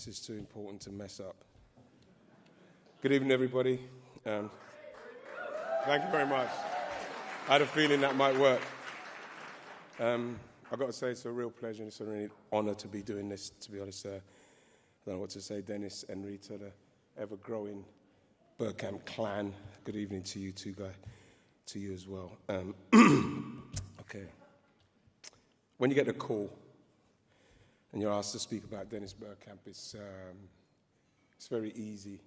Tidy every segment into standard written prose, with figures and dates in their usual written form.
This is too important to mess up. Good evening, everybody. Thank you very much. I had a feeling that might work. I've got to say it's a real pleasure and it's a real honor to be doing this, to be honest. I don't know what to say, Dennis and Rita, the ever-growing Bergkamp clan. Good evening to you two guys, to you as well. Okay. When you get a call and you're asked to speak about Dennis Bergkamp, it's very easy.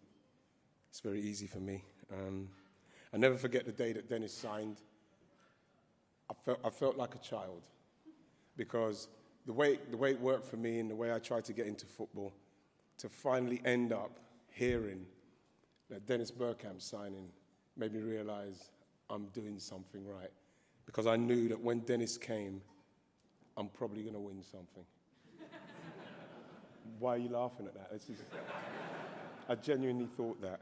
It's very easy for me. I never forget the day that Dennis signed. I felt like a child because the way it worked for me and the way I tried to get into football, to finally end up hearing that Dennis Bergkamp signing made me realize I'm doing something right, because I knew that when Dennis came, I'm probably going to win something. Why are you laughing at that? I genuinely thought that.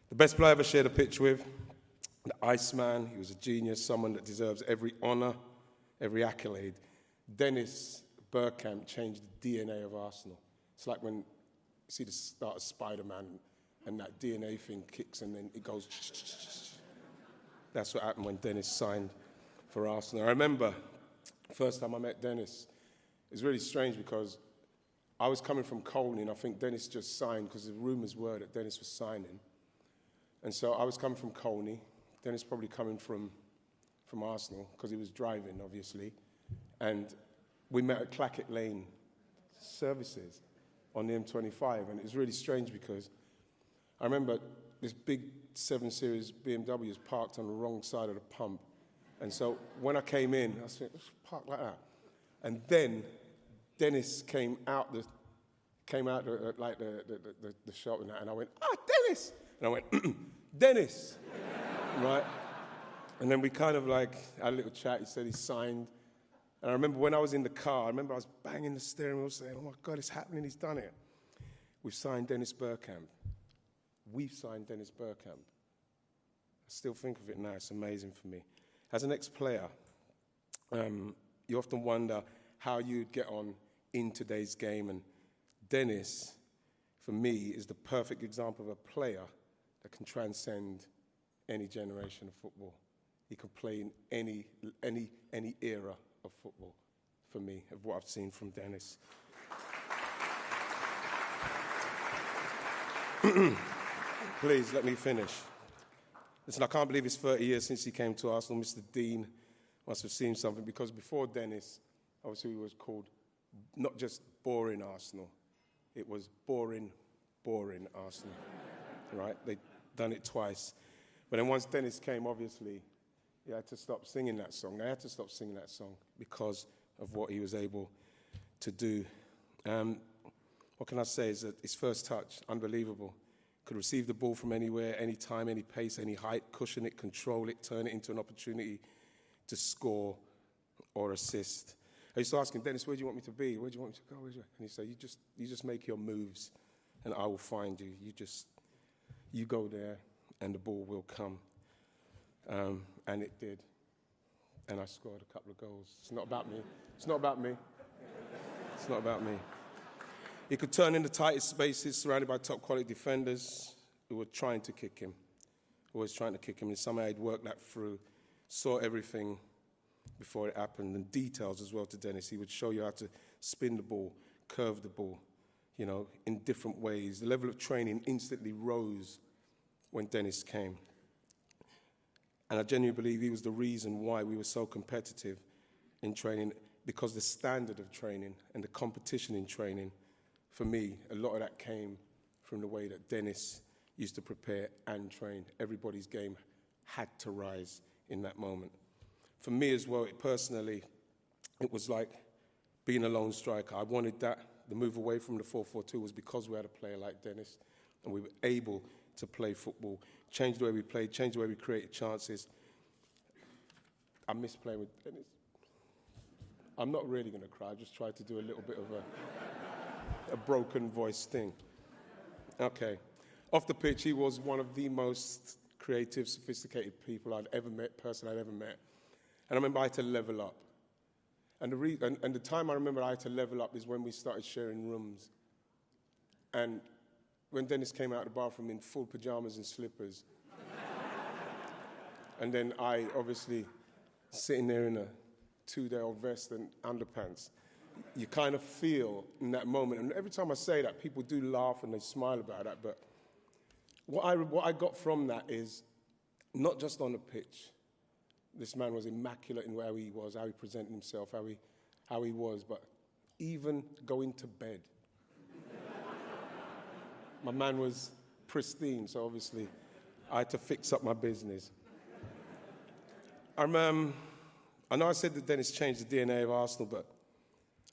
The best player I ever shared a pitch with, the Iceman. He was a genius, someone that deserves every honor, every accolade. Dennis Bergkamp changed the DNA of Arsenal. It's like when you see the start of Spider-Man and that DNA thing kicks and then it goes. That's what happened when Dennis signed for Arsenal. I remember the first time I met Dennis, it was really strange because I was coming from Colney and I think Dennis just signed because the rumors were that Dennis was signing. And so I was coming from Colney, Dennis probably coming from Arsenal because he was driving, obviously. And we met at Clackett Lane services on the M25. And it was really strange because I remember this big 7 Series BMW was parked on the wrong side of the pump. And so when I came in, I said, let's park like that. And then Dennis came out the shop and I went, Dennis! And I went, Dennis! Right? And then we kind of like had a little chat. He said he signed. And I remember when I was in the car, I was banging the steering wheel saying, oh my God, it's happening, he's done it. We've signed Dennis Bergkamp. We've signed Dennis Bergkamp. I still think of it now, it's amazing for me. As an ex-player, you often wonder how you'd get on in today's game. And Dennis, for me, is the perfect example of a player that can transcend any generation of football. He can play in any era of football, for me, of what I've seen from Dennis. Please, let me finish. Listen, I can't believe it's 30 years since he came to Arsenal. Mr. Dean must have seen something, because before Dennis, obviously, he was called not just boring Arsenal, it was boring Arsenal, right? They'd done it twice. But then once Dennis came, obviously, he had to stop singing that song. They had to stop singing that song because of what he was able to do. What can I say is that his first touch, unbelievable. Could receive the ball from anywhere, any time, any pace, any height, cushion it, control it, turn it into an opportunity to score or assist. I used to ask him, Dennis, where do you want me to be? Where do you want me to go? And he said, you just make your moves and I will find you. You go there and the ball will come. And it did. And I scored a couple of goals. It's not about me. It's not about me. It's not about me. He could turn in the tightest spaces, surrounded by top quality defenders who were trying to kick him. Always trying to kick him. And somehow he'd worked that through, saw everything before it happened, and details as well to Dennis. He would show you how to spin the ball, curve the ball, in different ways. The level of training instantly rose when Dennis came. And I genuinely believe he was the reason why we were so competitive in training, because the standard of training and the competition in training, for me, a lot of that came from the way that Dennis used to prepare and train. Everybody's game had to rise in that moment. For me as well, personally, it was like being a lone striker. I wanted that. The move away from the 4-4-2 was because we had a player like Dennis, and we were able to play football, change the way we played, change the way we created chances. I miss playing with Dennis. I'm not really going to cry. I just tried to do a little bit of a broken voice thing. Okay. Off the pitch, he was one of the most creative, sophisticated people I'd ever met. And I remember I had to level up. And the time I remember I had to level up is when we started sharing rooms And when Dennis came out of the bathroom in full pajamas and slippers, and then I, obviously, sitting there in a two-day-old vest and underpants, you kind of feel in that moment, and every time I say that, people do laugh and they smile about that, but what I got from that is, not just on the pitch, this man was immaculate in where he was, how he presented himself, how he was, but even going to bed. My man was pristine, so obviously I had to fix up my business. I know I said that Dennis changed the DNA of Arsenal, but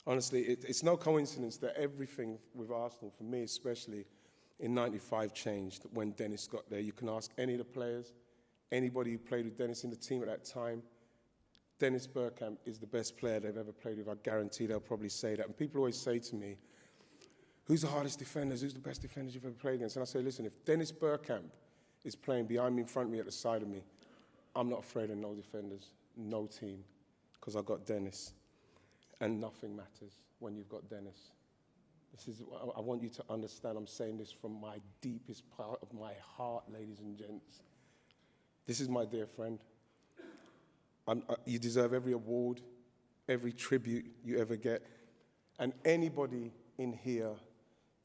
honestly, it's no coincidence that everything with Arsenal, for me especially, in '95 changed when Dennis got there. You can ask any of the players, anybody who played with Dennis in the team at that time, Dennis Bergkamp is the best player they've ever played with. I guarantee they'll probably say that. And people always say to me, who's the hardest defenders? Who's the best defenders you've ever played against? And I say, listen, if Dennis Bergkamp is playing behind me, in front of me, at the side of me, I'm not afraid of no defenders, no team, because I've got Dennis. And nothing matters when you've got Dennis. I want you to understand, I'm saying this from my deepest part of my heart, ladies and gents. This is my dear friend. You deserve every award, every tribute you ever get. And anybody in here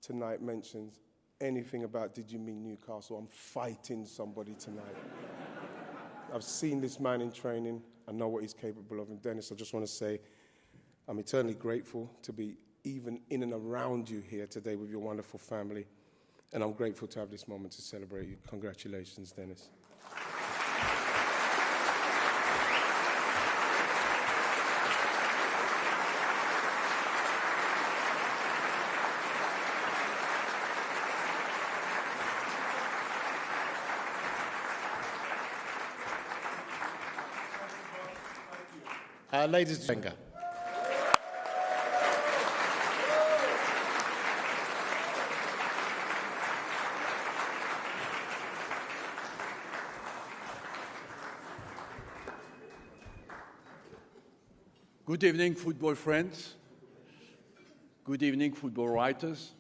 tonight mentions anything about did you mean Newcastle, I'm fighting somebody tonight. I've seen this man in training. I know what he's capable of. And Dennis, I just want to say I'm eternally grateful to be even in and around you here today with your wonderful family. And I'm grateful to have this moment to celebrate you. Congratulations, Dennis. Ladies and gentlemen. Good evening, football friends. Good evening, football writers.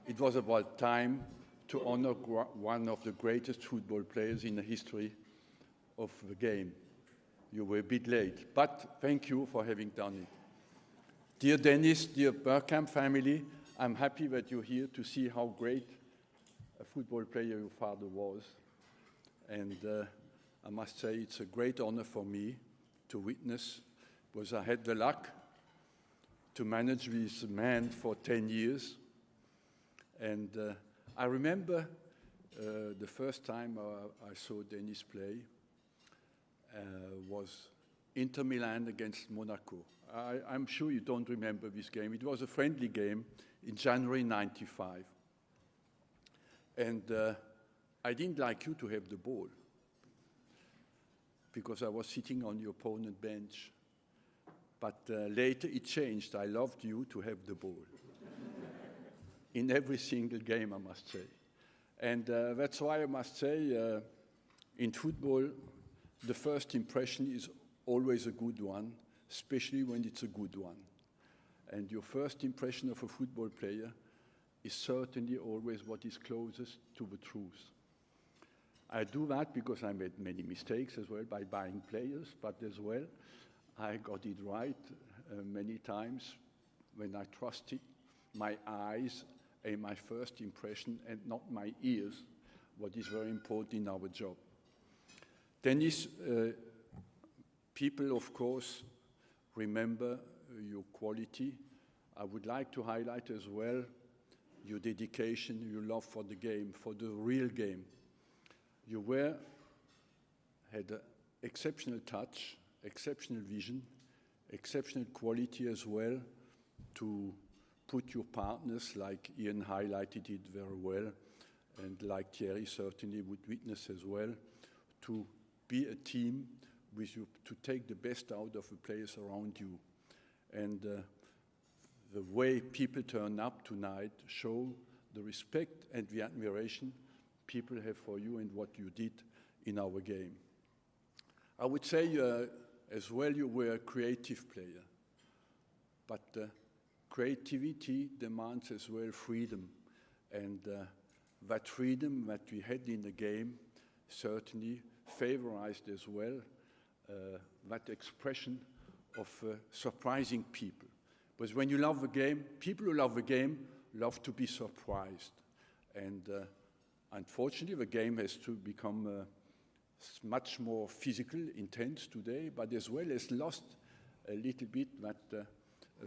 It was about time to honor one of the greatest football players in the history of the game. You were a bit late, but thank you for having done it. Dear Dennis, dear Bergkamp family, I'm happy that you're here to see how great a football player your father was. And I must say it's a great honor for me to witness, because I had the luck to manage this man for 10 years. And I remember the first time I saw Dennis play was Inter Milan against Monaco. I'm sure you don't remember this game. It was a friendly game in January '95. And I didn't like you to have the ball because I was sitting on the opponent bench. But later it changed. I loved you to have the ball. In every single game, I must say. And that's why I must say, in football, the first impression is always a good one, especially when it's a good one. And your first impression of a football player is certainly always what is closest to the truth. I do that because I made many mistakes as well by buying players, but as well, I got it right many times when I trusted my eyes and my first impression and not my ears, what is very important in our job. Dennis, people, of course, remember your quality. I would like to highlight as well your dedication, your love for the game, for the real game. You had an exceptional touch, exceptional vision, exceptional quality as well to put your partners, like Ian highlighted it very well, and like Thierry certainly would witness as well, to be a team with you, to take the best out of the players around you. And the way people turn up tonight show the respect and the admiration people have for you and what you did in our game. I would say as well you were a creative player, but creativity demands as well freedom. And that freedom that we had in the game certainly favorized as well that expression of surprising people. Because when you love the game, people who love the game love to be surprised. And unfortunately, the game has to become much more physical, intense today, but as well has lost a little bit that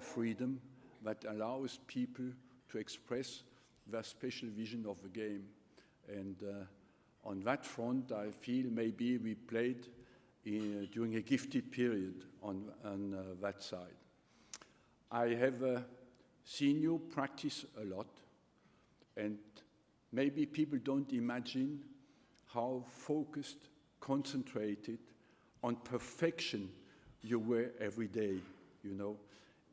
freedom that allows people to express their special vision of the game. And on that front, I feel maybe we played during a gifted period on that side. I have seen you practice a lot, and maybe people don't imagine how focused, concentrated on perfection you were every day, you know.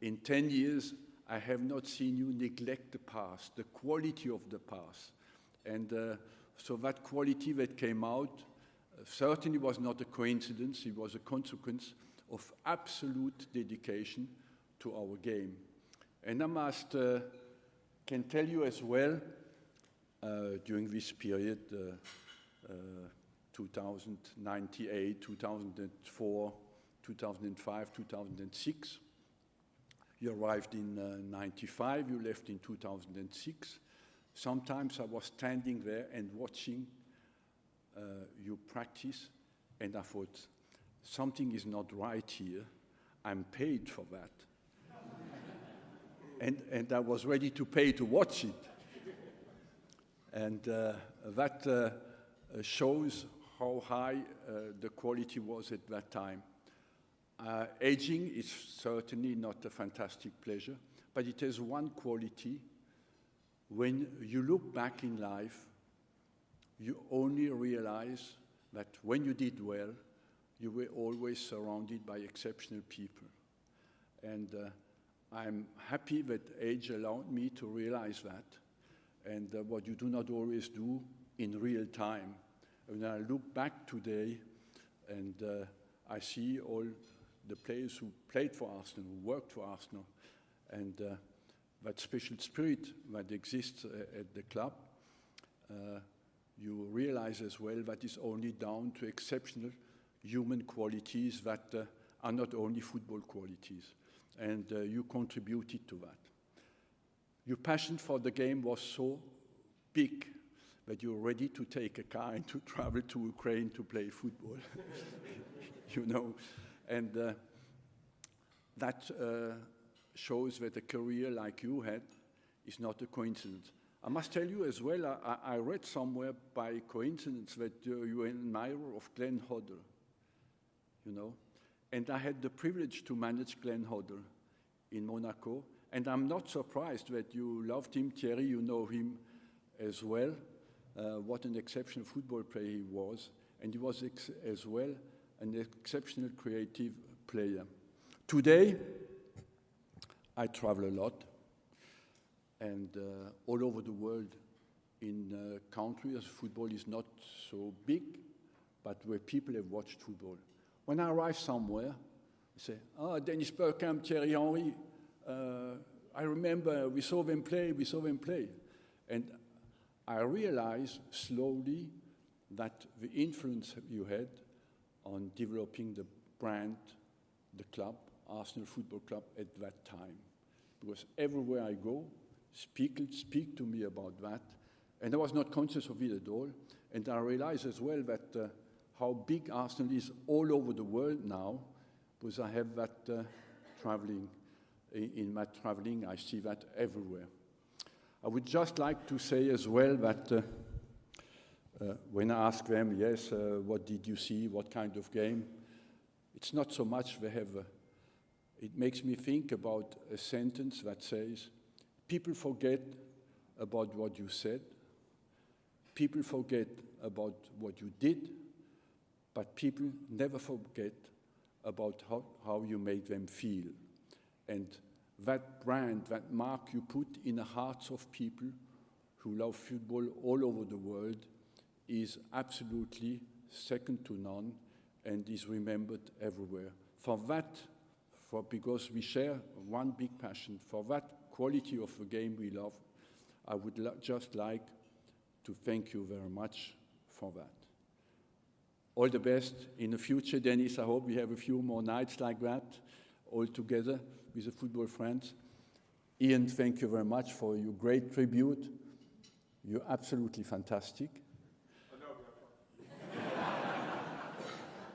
In 10 years, I have not seen you neglect the pass, the quality of the pass. And so that quality that came out certainly was not a coincidence. It was a consequence of absolute dedication to our game. And I can tell you as well, during this period, 2098, 2004, 2005, 2006. You arrived in 95, you left in 2006. Sometimes I was standing there and watching you practice, and I thought, something is not right here. I'm paid for that. and I was ready to pay to watch it. And that shows how high the quality was at that time. Aging is certainly not a fantastic pleasure, but it has one quality. When you look back in life, you only realize that when you did well, you were always surrounded by exceptional people. And I'm happy that age allowed me to realize that, and what you do not always do in real time. When I look back today and I see all the players who played for Arsenal, who worked for Arsenal, and that special spirit that exists at the club, you realize as well that is only down to exceptional human qualities that are not only football qualities. And you contributed to that. Your passion for the game was so big that you were ready to take a car and to travel to Ukraine to play football, you know. And that shows that a career like you had is not a coincidence. I must tell you as well, I read somewhere by coincidence that you were an admirer of Glenn Hodder, you know. And I had the privilege to manage Glenn Hodder in Monaco, and I'm not surprised that you loved him. Thierry, you know him as well. What an exceptional football player he was, and he was as well an exceptional creative player. Today, I travel a lot, and all over the world in countries, football is not so big, but where people have watched football. When I arrive somewhere, I say, Dennis Bergkamp, Thierry Henry, I remember we saw them play. And I realize slowly that the influence you had on developing the brand, the club, Arsenal Football Club at that time. Because everywhere I go, speak to me about that. And I was not conscious of it at all. And I realize as well that how big Arsenal is all over the world now, because I have that traveling. In my traveling, I see that everywhere. I would just like to say as well that when I ask them, yes, what did you see, what kind of game, it's not so much they have, it makes me think about a sentence that says, people forget about what you said, people forget about what you did, but people never forget about how you made them feel. And that brand, that mark you put in the hearts of people who love football all over the world is absolutely second to none and is remembered everywhere. For that, because we share one big passion, for that quality of the game we love, I would just like to thank you very much for that. All the best in the future, Dennis. I hope we have a few more nights like that, all together with the football friends. Ian, thank you very much for your great tribute. You're absolutely fantastic.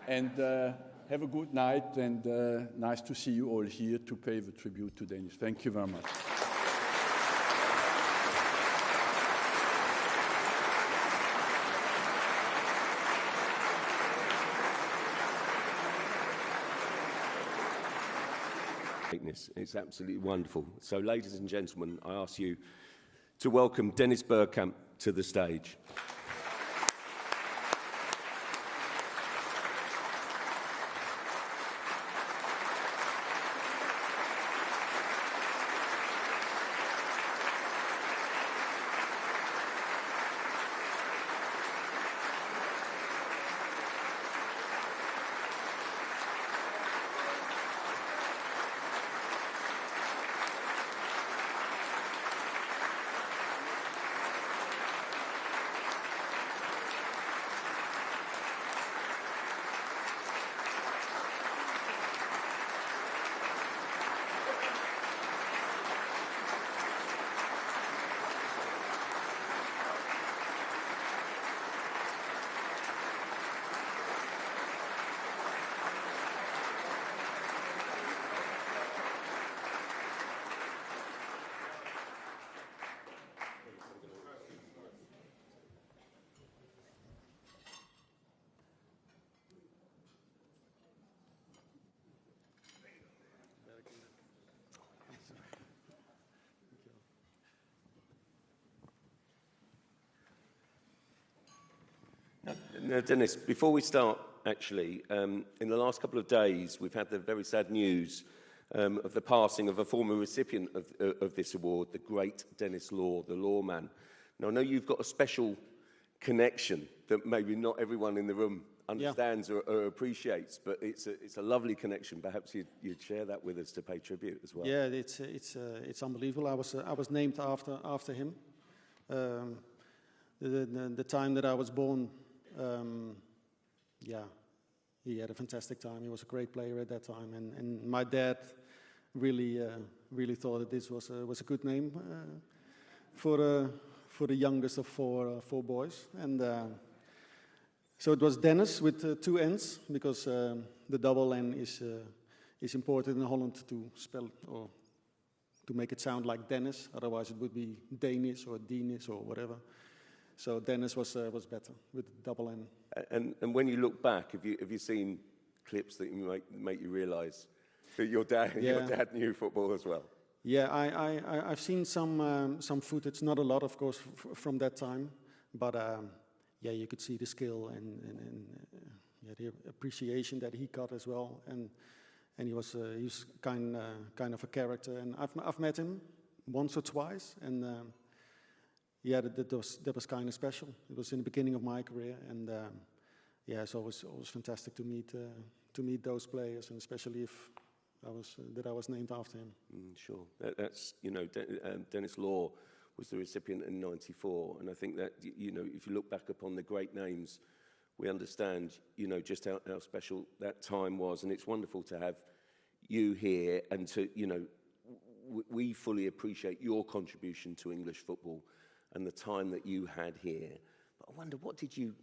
And have a good night, and nice to see you all here to pay the tribute to Dennis. Thank you very much. It's absolutely wonderful. So, ladies and gentlemen, I ask you to welcome Dennis Bergkamp to the stage. Now, Dennis, before we start, actually, in the last couple of days, we've had the very sad news of the passing of a former recipient of this award, the great Dennis Law, the lawman. Now, I know you've got a special connection that maybe not everyone in the room understands or appreciates, but it's a lovely connection. Perhaps you'd share that with us to pay tribute as well. Yeah, it's unbelievable. I was named after him. The time that I was born, yeah, he had a fantastic time. He was a great player at that time, and my dad really thought that this was a good name for the youngest of four boys, and so it was Dennis with two N's, because the double N is important in Holland to spell or to make it sound like Dennis. Otherwise, it would be Danish or Denis or whatever. So Dennis was better with double N. And when you look back, have you seen clips that make you realise that your dad knew football as well? Yeah, I've seen some footage, not a lot, of course, from that time, but yeah, you could see the skill and the appreciation that he got as well, and he was kind of a character, and I've met him once or twice, and yeah, that was kind of special. It was in the beginning of my career, and yeah, it's always fantastic to meet those players, and especially if I was named after him. Sure, that's Dennis Law was the recipient in '94, and I think that if you look back upon the great names, we understand just how special that time was, and it's wonderful to have you here, and to we fully appreciate your contribution to English football and the time that you had here. But I wonder, what did you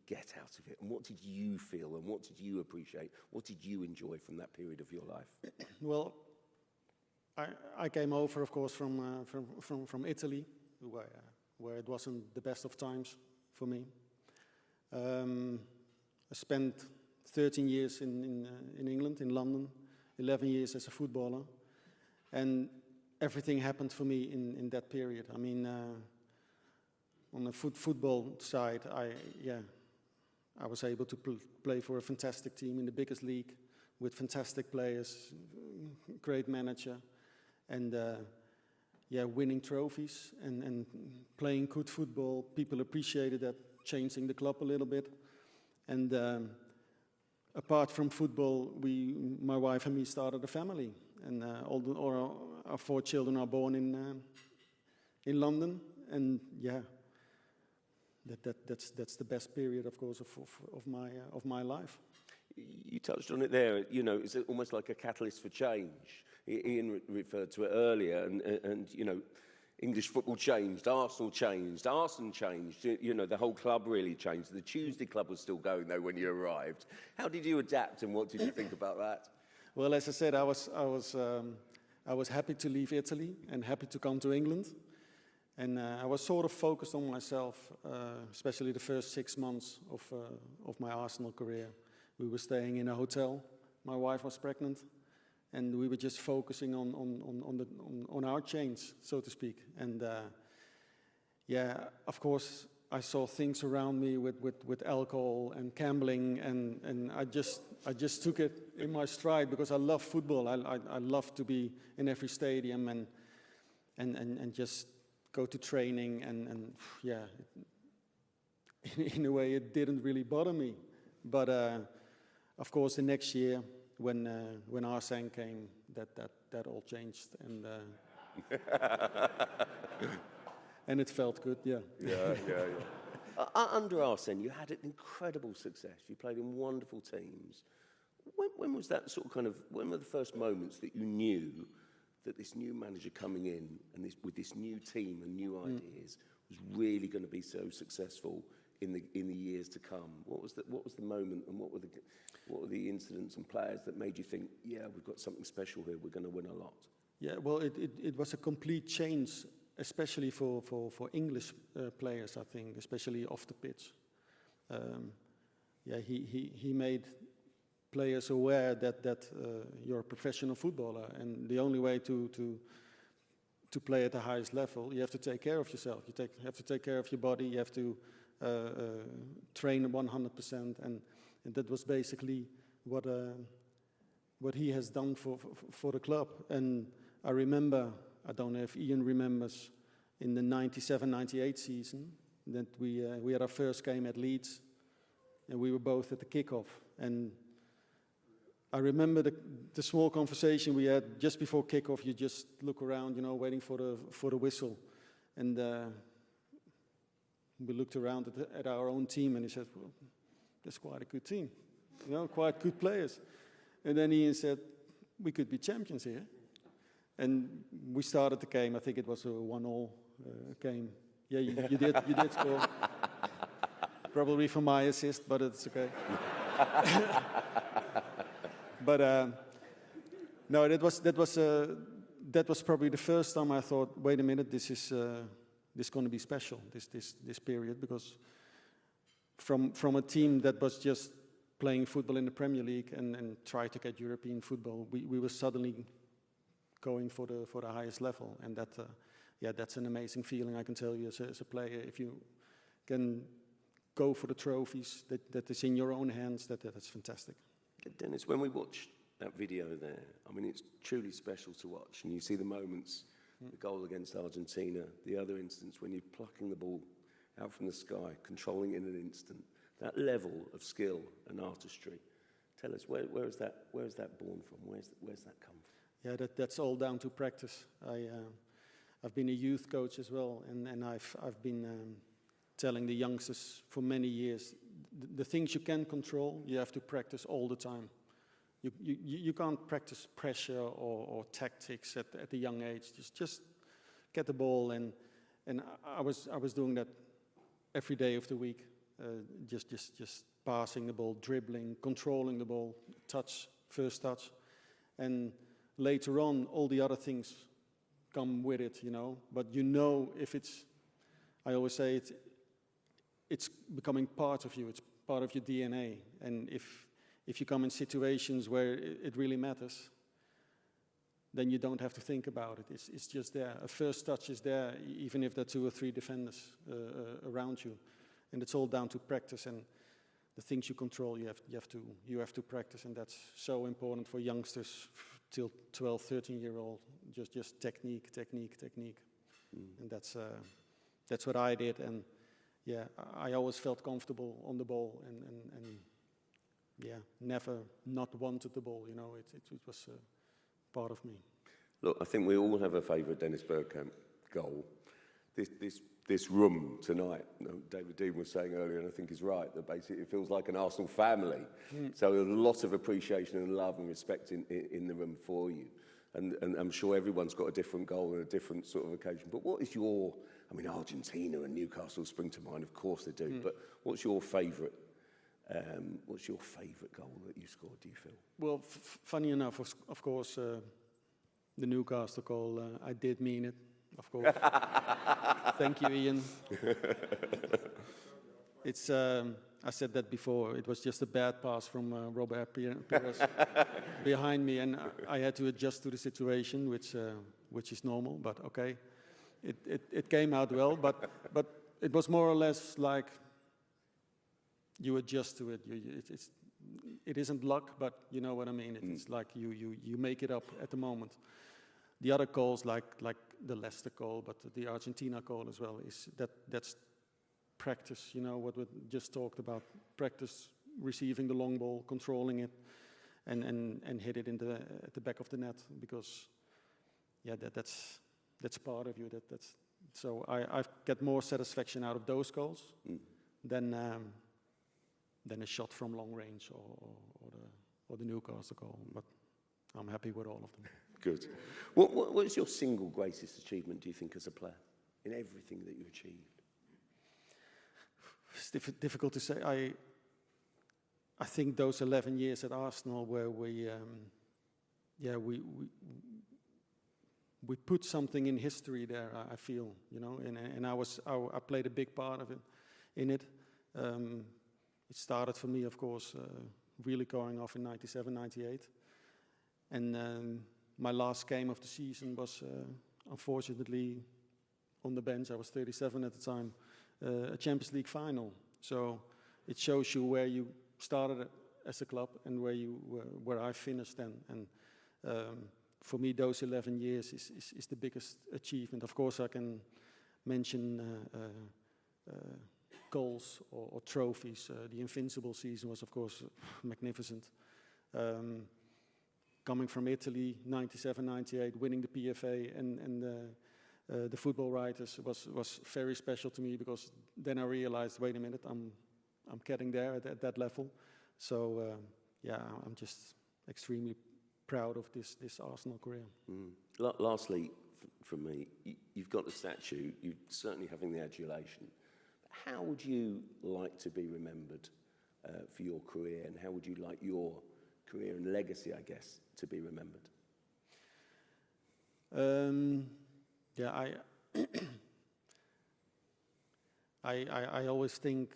get out of it, and what did you feel, and what did you appreciate? What did you enjoy from that period of your life? Well, I came over, of course, from Italy, where it wasn't the best of times for me. I spent 13 years in England, in London, 11 years as a footballer, and everything happened for me in that period. I mean, on the football side, I was able to play for a fantastic team in the biggest league with fantastic players, great manager, and winning trophies and playing good football. People appreciated that, changing the club a little bit. And apart from football, my wife and me started a family, and all our 4 children are born in London, and yeah, that's the best period, of course, of my life. You touched on it there. You know, it's almost like a catalyst for change. Ian referred to it earlier, and you know, English football changed, Arsenal changed, Arsene changed. You know, the whole club really changed. The Tuesday club was still going though when you arrived. How did you adapt, and what did you think about that? Well, as I said, I was happy to leave Italy and happy to come to England, and I was sort of focused on myself, especially the first 6 months of my Arsenal career. We were staying in a hotel. My wife was pregnant, and we were just focusing on our change, so to speak. And yeah, of course, I saw things around me with alcohol and gambling, and I just took it in my stride because I love football. I love to be in every stadium and just go to training, and yeah, in a way it didn't really bother me. But of course, the next year when Arsene came, that all changed, and and it felt good, yeah. Yeah. Under Arsene, you had an incredible success. You played in wonderful teams. When was that sort of when were the first moments that you knew that this new manager coming in and with this new team and new ideas was really going to be so successful in the years to come? What was the moment, and what were the incidents and players that made you think, yeah, we've got something special here, we're going to win a lot? Yeah, well, it was a complete change, especially for English players, I think, especially off the pitch. Yeah, he made players aware that you're a professional footballer, and the only way to play at the highest level, you have to take care of yourself. You have to take care of your body. You have to train 100%, and that was basically what he has done for the club. And I remember, I don't know if Ian remembers, in the 97-98 season, that we had our first game at Leeds, and we were both at the kickoff. And I remember the small conversation we had just before kickoff. You just look around, you know, waiting for the whistle, and we looked around at our own team, and he said, "Well, that's quite a good team, you know, quite good players." And then Ian said, "We could be champions here." And we started the game. I think it was a 1-1 game. Yeah, you did score. Probably for my assist, but it's okay. But no, that was probably the first time I thought, wait a minute, this is going to be special, this period, because from a team that was just playing football in the Premier League and try to get European football, we were suddenly going for the highest level, and that's an amazing feeling, I can tell you, as a player. If you can go for the trophies that is in your own hands, that's fantastic. Dennis, when we watch that video there, I mean, it's truly special to watch, and you see the moments, the goal against Argentina, the other instance when you're plucking the ball out from the sky, controlling it in an instant, that level of skill and artistry. Tell us, where is that born from? Where's that come from? Yeah, that's all down to practice. I've been a youth coach as well, and I've been telling the youngsters for many years, the things you can control, you have to practice all the time. You can't practice pressure or tactics at a young age. Just get the ball, and I was doing that every day of the week. Just passing the ball, dribbling, controlling the ball, first touch, and later on all the other things come with it, you know. But you know, if I always say it's becoming part of you. It's part of your DNA, and if you come in situations where it really matters, then you don't have to think about it. It's just there. A first touch is there, even if there are 2 or 3 defenders around you, and it's all down to practice. And the things you control, you have to practice, and that's so important for youngsters till 12, 13-year-old. Just technique, and that's what I did. And yeah, I always felt comfortable on the ball, and yeah, never not wanted the ball. You know, it was part of me. Look, I think we all have a favourite Dennis Bergkamp goal. this room tonight. David Dean was saying earlier, and I think he's right, that basically it feels like an Arsenal family. So there's a lot of appreciation and love and respect in the room for you. And I'm sure everyone's got a different goal and a different sort of occasion. But what is your, I mean, Argentina and Newcastle spring to mind, of course they do, but what's your favourite goal that you scored, do you feel? Well, funny enough, of course, the Newcastle goal, I did mean it, of course. Thank you, Ian. It's, I said that before, it was just a bad pass from Robert Pires behind me, and I had to adjust to the situation, which is normal, but okay. It came out well, but it was more or less like you adjust to it. It isn't luck, but you know what I mean. It's like you make it up at the moment. The other goals, like the Leicester goal, but the Argentina goal as well, that's practice. You know what we just talked about: practice receiving the long ball, controlling it, and hit it at the back of the net. Because yeah, that's part of you. So I get more satisfaction out of those goals than a shot from long range or the Newcastle goal. But I'm happy with all of them. Good. What is your single greatest achievement, do you think, as a player, in everything that you achieved? It's difficult to say. I think those 11 years at Arsenal where we put something in history there. I feel, you know, and I played a big part of it in it. It started for me, of course, really going off in 97, 98, and my last game of the season was unfortunately on the bench. I was 37 at the time. A Champions League final. So it shows you where you started as a club and where I finished then. And for me, those 11 years is the biggest achievement. Of course, I can mention goals or trophies. The Invincible season was, of course, magnificent. Coming from Italy, 97, 98, winning the PFA and the football writers was very special to me, because then I realized, wait a minute, I'm getting there at that level. So yeah, I'm just extremely proud of this Arsenal career. Lastly, from me, you've got the statue, you're certainly having the adulation. How would you like to be remembered for your career, and how would you like your career and legacy, I guess, to be remembered? Yeah, I always think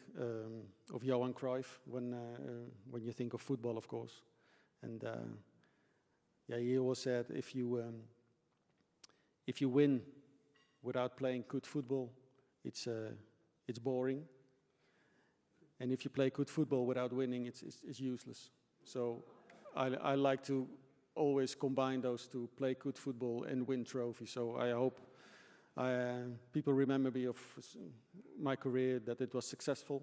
of Johan Cruyff when you think of football, of course, and yeah, he always said if you win without playing good football, it's boring, and if you play good football without winning, it's useless. So I like to always combine those two: play good football and win trophies. So I hope people remember me of my career, that it was successful,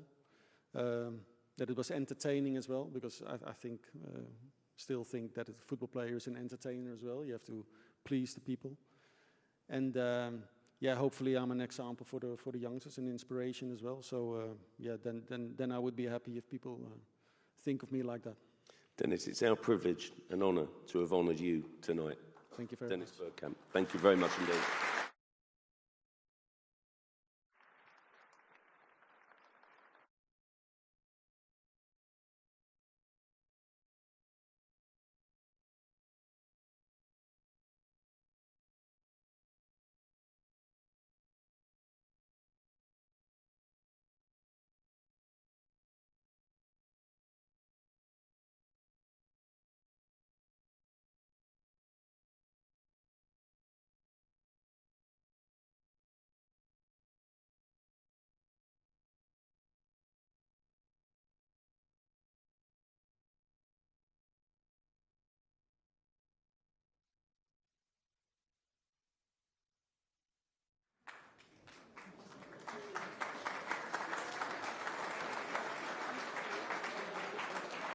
that it was entertaining as well, because I think, still think that a football player is an entertainer as well. You have to please the people. And yeah, hopefully I'm an example for the youngsters, and inspiration as well. So yeah, then I would be happy if people think of me like that. Dennis, it's our privilege and honour to have honoured you tonight. Thank you very much. Dennis Bergkamp, thank you very much indeed.